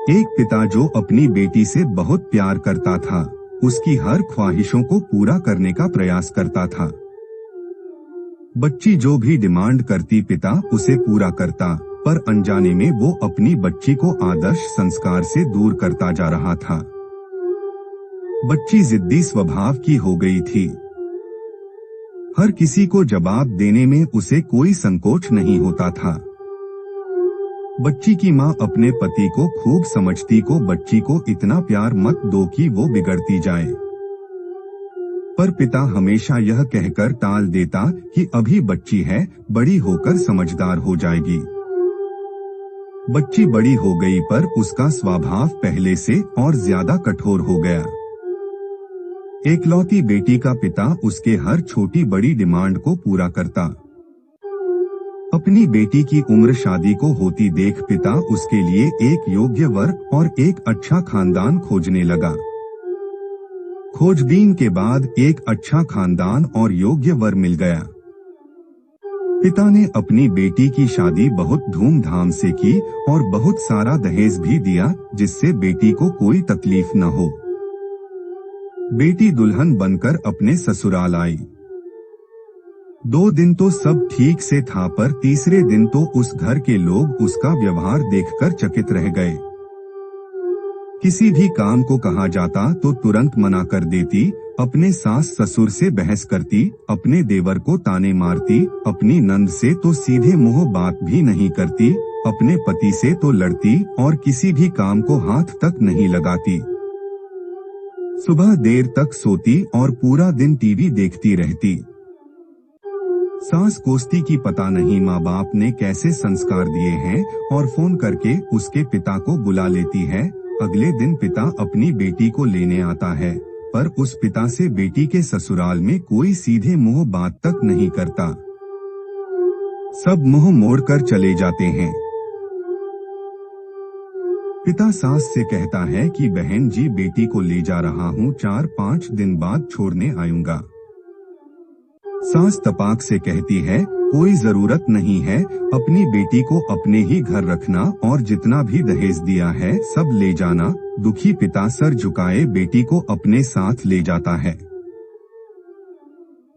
एक पिता जो अपनी बेटी से बहुत प्यार करता था, उसकी हर ख्वाहिशों को पूरा करने का प्रयास करता था। बच्ची जो भी डिमांड करती पिता उसे पूरा करता, पर अनजाने में वो अपनी बच्ची को आदर्श संस्कार से दूर करता जा रहा था। बच्ची जिद्दी स्वभाव की हो गई थी। हर किसी को जवाब देने में उसे कोई संकोच नहीं होता था। बच्ची की माँ अपने पति को खूब समझती को बच्ची को इतना प्यार मत दो कि वो बिगड़ती जाए, पर पिता हमेशा यह कहकर टाल देता कि अभी बच्ची है, बड़ी होकर समझदार हो जाएगी। बच्ची बड़ी हो गई पर उसका स्वभाव पहले से और ज्यादा कठोर हो गया। एकलौती बेटी का पिता उसके हर छोटी बड़ी डिमांड को पूरा करता। अपनी बेटी की उम्र शादी को होती देख पिता उसके लिए एक योग्य वर और एक अच्छा खानदान खोजने लगा। खोजबीन के बाद एक अच्छा खानदान और योग्य वर मिल गया। पिता ने अपनी बेटी की शादी बहुत धूमधाम से की और बहुत सारा दहेज भी दिया, जिससे बेटी को कोई तकलीफ न हो। बेटी दुल्हन बनकर अपने ससुराल आई। 2 दिन तो सब ठीक से था, पर तीसरे दिन तो उस घर के लोग उसका व्यवहार देखकर चकित रह गए। किसी भी काम को कहा जाता तो तुरंत मना कर देती, अपने सास ससुर से बहस करती, अपने देवर को ताने मारती, अपनी नंद से तो सीधे मुंह बात भी नहीं करती, अपने पति से तो लड़ती और किसी भी काम को हाथ तक नहीं लगाती। सुबह देर तक सोती और पूरा दिन टीवी देखती रहती। सास कोसती की पता नहीं माँ बाप ने कैसे संस्कार दिए हैं और फोन करके उसके पिता को बुला लेती है। अगले दिन पिता अपनी बेटी को लेने आता है, पर उस पिता से बेटी के ससुराल में कोई सीधे मुंह बात तक नहीं करता। सब मुंह मोड़कर चले जाते हैं। पिता सास से कहता है कि बहन जी बेटी को ले जा रहा हूँ, 4-5 दिन बाद छोड़ने आऊंगा। सास तपाक से कहती है कोई जरूरत नहीं है, अपनी बेटी को अपने ही घर रखना और जितना भी दहेज दिया है सब ले जाना। दुखी पिता सर झुकाए बेटी को अपने साथ ले जाता है।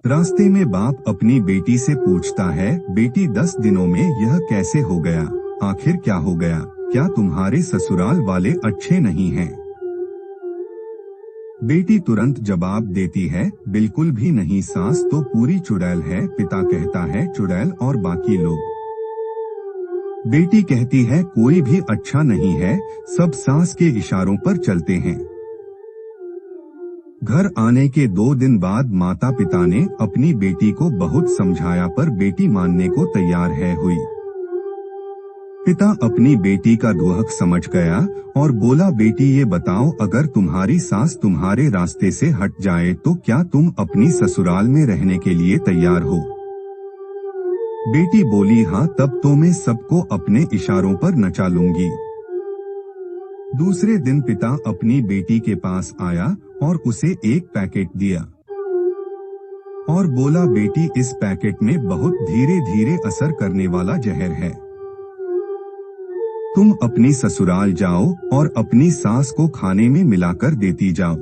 रास्ते में बाप अपनी बेटी से पूछता है, बेटी 10 दिनों में यह कैसे हो गया? आखिर क्या हो गया? क्या तुम्हारे ससुराल वाले अच्छे नहीं हैं? बेटी तुरंत जवाब देती है, बिल्कुल भी नहीं, सास तो पूरी चुड़ैल है। पिता कहता है, चुड़ैल और बाकी लोग? बेटी कहती है, कोई भी अच्छा नहीं है, सब सास के इशारों पर चलते हैं। घर आने के 2 दिन बाद माता पिता ने अपनी बेटी को बहुत समझाया, पर बेटी मानने को तैयार है हुई। पिता अपनी बेटी का दुहक समझ गया और बोला, बेटी ये बताओ, अगर तुम्हारी सास तुम्हारे रास्ते से हट जाए तो क्या तुम अपनी ससुराल में रहने के लिए तैयार हो? बेटी बोली, हाँ, तब तो मैं सबको अपने इशारों पर नचा लूंगी। दूसरे दिन पिता अपनी बेटी के पास आया और उसे एक पैकेट दिया और बोला, बेटी इस पैकेट में बहुत धीरे धीरे असर करने वाला जहर है। तुम अपनी ससुराल जाओ और अपनी सास को खाने में मिलाकर देती जाओ।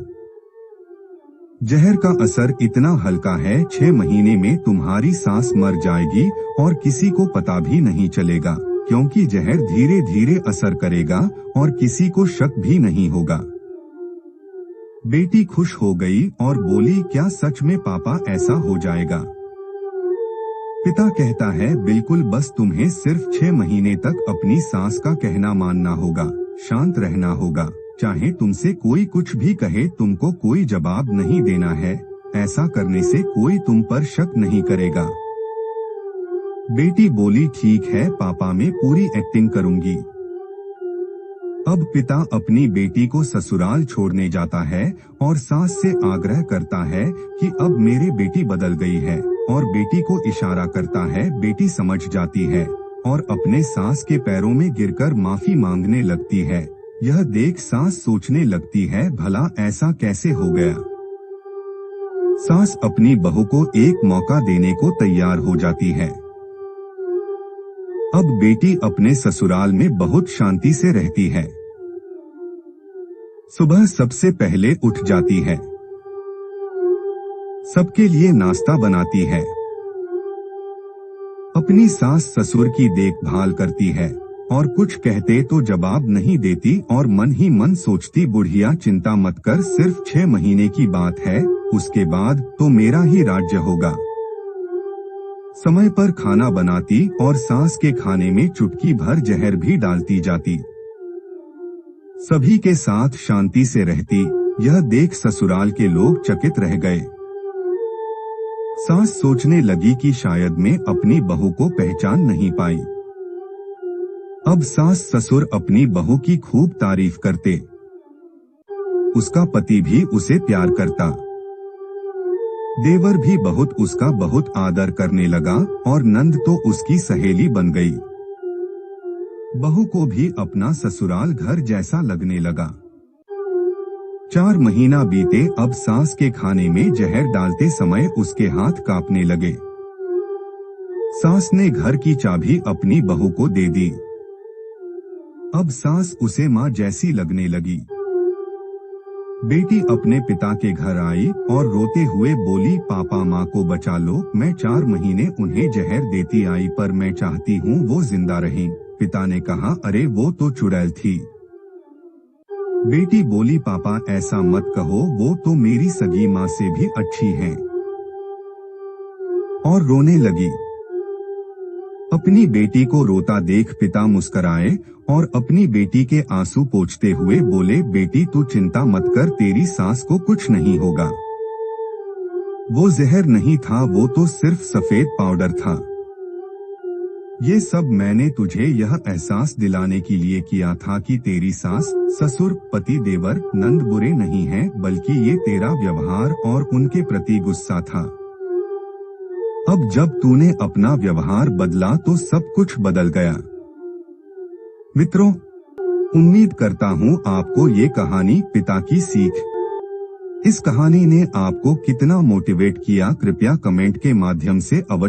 जहर का असर इतना हल्का है, 6 महीने में तुम्हारी सास मर जाएगी और किसी को पता भी नहीं चलेगा, क्योंकि जहर धीरे धीरे असर करेगा और किसी को शक भी नहीं होगा। बेटी खुश हो गई और बोली, क्या सच में पापा ऐसा हो जाएगा? पिता कहता है, बिल्कुल, बस तुम्हें सिर्फ 6 महीने तक अपनी सास का कहना मानना होगा, शांत रहना होगा, चाहे तुमसे कोई कुछ भी कहे तुमको कोई जवाब नहीं देना है। ऐसा करने से कोई तुम पर शक नहीं करेगा। बेटी बोली, ठीक है पापा, मैं पूरी एक्टिंग करूंगी। अब पिता अपनी बेटी को ससुराल छोड़ने जाता है और सास से आग्रह करता है कि अब मेरी बेटी बदल गई है, और बेटी को इशारा करता है। बेटी समझ जाती है और अपने सास के पैरों में गिरकर माफी मांगने लगती है। यह देख सास सोचने लगती है, भला ऐसा कैसे हो गया? सास अपनी बहू को एक मौका देने को तैयार हो जाती है। अब बेटी अपने ससुराल में बहुत शांति से रहती है। सुबह सबसे पहले उठ जाती है, सबके लिए नाश्ता बनाती है, अपनी सास ससुर की देखभाल करती है और कुछ कहते तो जवाब नहीं देती और मन ही मन सोचती बुढ़िया चिंता मत कर, सिर्फ 6 महीने की बात है, उसके बाद तो मेरा ही राज्य होगा। समय पर खाना बनाती और सास के खाने में चुटकी भर जहर भी डालती जाती। सभी के साथ शांति से रहती, यह देख ससुराल के लोग चकित रह गए। सास सोचने लगी कि शायद मैं अपनी बहू को पहचान नहीं पाई। अब सास ससुर अपनी बहू की खूब तारीफ करते, उसका पति भी उसे प्यार करता, देवर भी उसका बहुत आदर करने लगा और नंद तो उसकी सहेली बन गई। बहू को भी अपना ससुराल घर जैसा लगने लगा। 4 महीना बीते, अब सास के खाने में जहर डालते समय उसके हाथ कांपने लगे। सास ने घर की चाबी अपनी बहू को दे दी। अब सास उसे माँ जैसी लगने लगी। बेटी अपने पिता के घर आई और रोते हुए बोली, पापा माँ को बचा लो, मैं 4 महीने उन्हें जहर देती आई पर मैं चाहती हूँ वो जिंदा रहें। पिता ने कहा, अरे वो तो चुड़ैल थी। बेटी बोली, पापा ऐसा मत कहो, वो तो मेरी सगी माँ से भी अच्छी हैं। और रोने लगी। अपनी बेटी को रोता देख पिता मुस्कराए और अपनी बेटी के आंसू पोंछते हुए बोले, बेटी तू चिंता मत कर, तेरी सास को कुछ नहीं होगा। वो जहर नहीं था, वो तो सिर्फ सफेद पाउडर था। ये सब मैंने तुझे यह एहसास दिलाने के लिए किया था कि तेरी सास ससुर पति देवर नंद बुरे नहीं हैं, बल्कि ये तेरा व्यवहार और उनके प्रति गुस्सा था। अब जब तूने अपना व्यवहार बदला तो सब कुछ बदल गया। मित्रों, उम्मीद करता हूँ आपको ये कहानी पिता की सीख, इस कहानी ने आपको कितना मोटिवेट किया, कृपया कमेंट के माध्यम से अवश्य